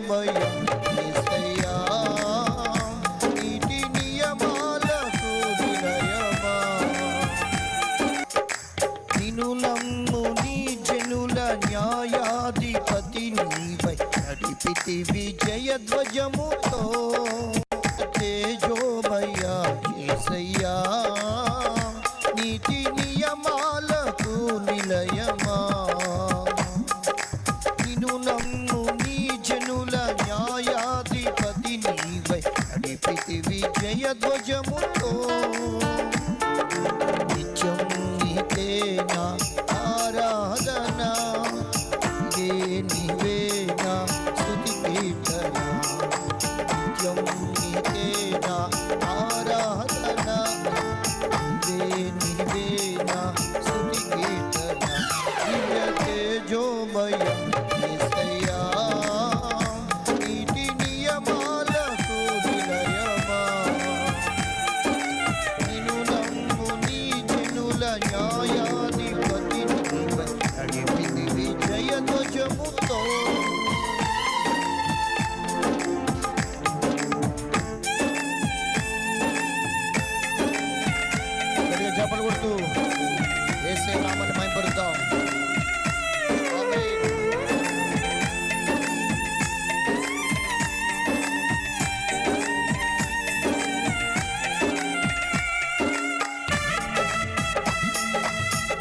తేజోమయం యేసయ్యా నీతి నియమాలకు నిలయమా నిన్ను నమ్ము నీ జనుల న్యాయాధిపతి నీవై నడిపితి విజయధ్వజముతో తేజోమయ్యా యేసయ్యా నీతి నియమాలకు నిలయమా నిన్ను నమ్ము నీ జనుల న్యాయాధిపతి నీవై నడిపితి విజయధ్వజముతో నిత్యం నీకే నా ఆరాధన నీవే నా స్తుతి కీర్తన నిత్యం నీకే నా ఆరాధన నీవే నా స్తుతి కీర్తన దివ్య తేజోమయం యేసయ్యా నీతి నియమాలకు నిలయమా నిన్ను నమ్ము నీ జనుల న్యాయాధిపతి నీవై నడిపితి విజయధ్వజముతో చప్పలు కొడుతూ యేసయ్య నామమును మహిమపరుద్దాం. ఆమేన్.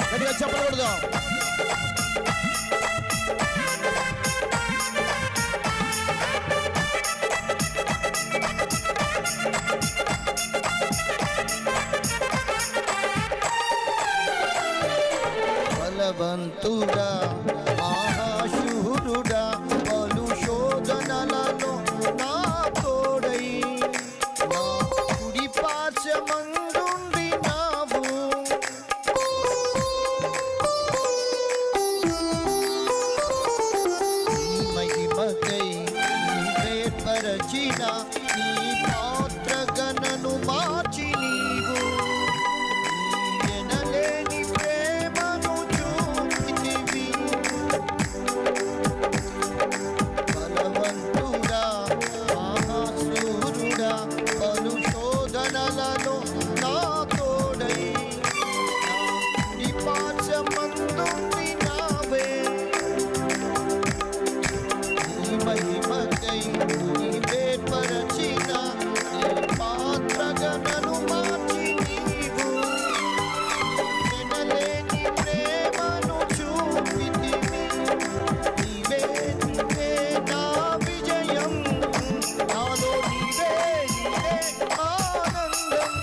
గట్టిగా చప్పలు కొడుదాం. బలవంతుడా మహాశూరుడా పలు శోధనలలో నా తోడై నా కుడి పార్శ్వమందుండి నావు నీ మహిమకై నీవేర్పరచిన నీ పాత్రగణను మార్చి నీవు ఎనలేని ప్రేమను చూపితివి బలవంతుడా మహాశూరుడా పలు శోధనలలో నా తోడై నీ పార్శ్వమందుండి నావే నీ మహిమకై నీవేర్పరచిన నీ పాత్రగణను మార్చి నీవు ఎనలేని ప్రేమను చూపితివి నీవే నీవే నా విజయం నాలో నీవే నీవే ఆనందం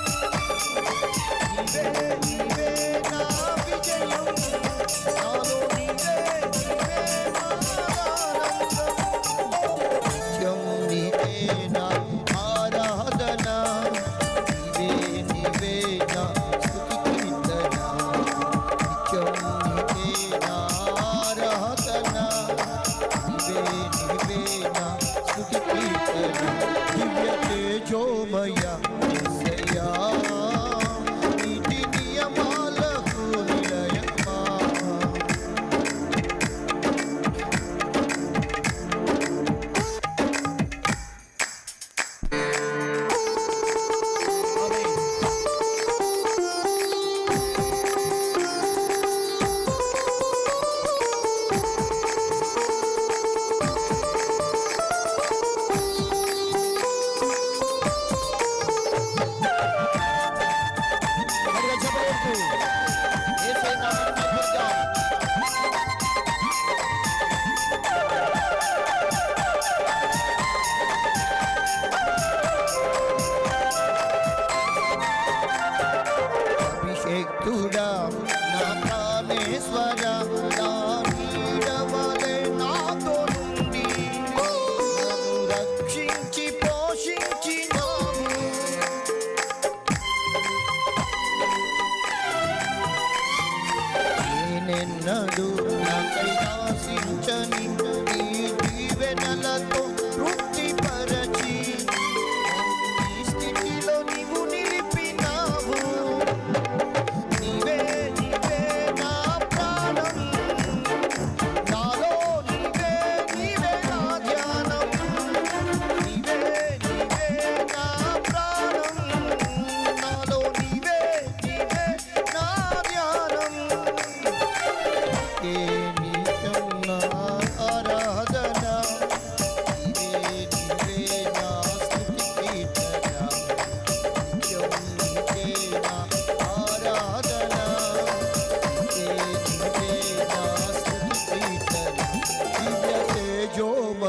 నీవే నీవే నా విజయం నాలో నీవే నీవే ఆనందం నిత్యం నీకే నా ఆరాధన నీవే నీవే నా స్తుతి కీర్తన నిత్యం నీకే నా ఆరాధన నీవే నీవే నా స్తుతి కీర్తన దివ్య తేజోమయ యేసయ్యా నీతి నియమాలకు నిలయమా ఆమేన్.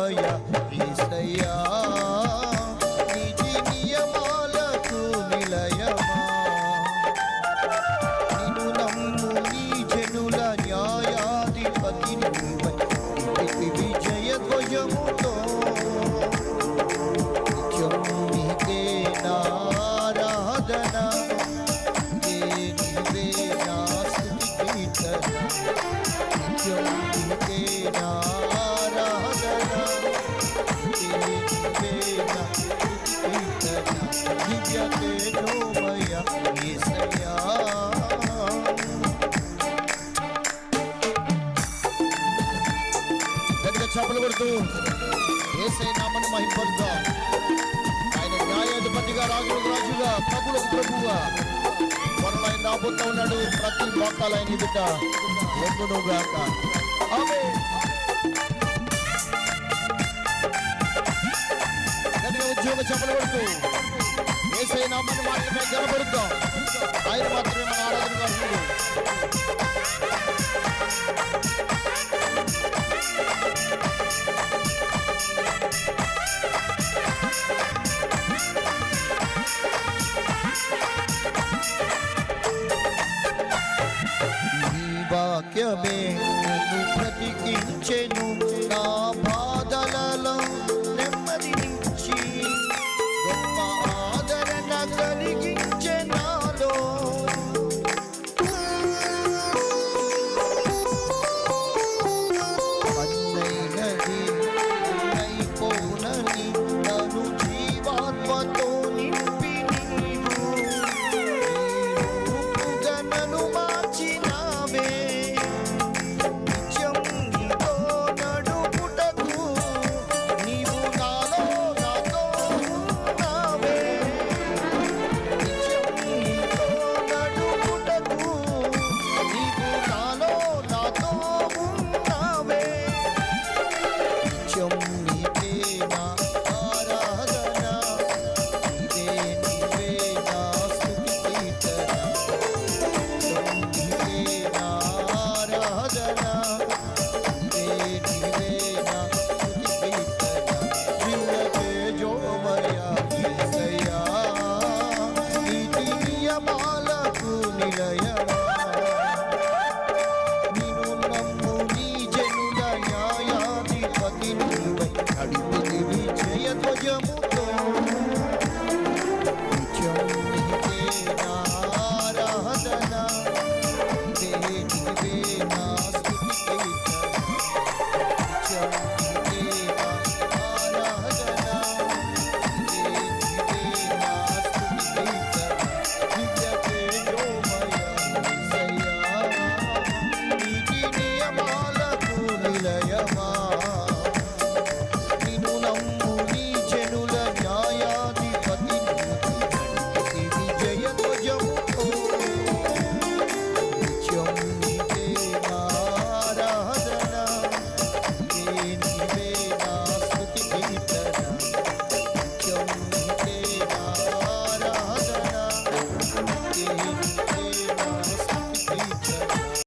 యెహోవయా యేసయ్యా నీతి నియమాలకు నిలయమా నిన్ను నమ్ము నీ జనుల న్యాయాధిపతిని విజయ ధ్వజముతో నిత్యం నీకే నారాధన నీవే నా స్తుతి కీర్తన నిత్యం నీకే నారాధన నీవే నా స్తుతి కీర్తన దివ్య తేజోమయ యేసయ్యా చప్పలు కొడుతూ యేసయ్య నామమును మహిమపరుద్దాం. ఆయన న్యాయాధిపతిగా రాజులకు రాజుగా ప్రభువులకు ప్రభువుగా త్వరలో ఆయన రాబోతూ ఉన్నాడు. ప్రతి మోకాలు ఆయన ఎదుట వంగును గాక. ఆమేన్. గట్టిగా ఉద్యోగ చప్పలు కొడుతూ యేసయ్య నామమును మాత్రమే గణపరుద్దాం. ఆయన మాత్రమే మన ఆరాధనగా ఉన్నాడు.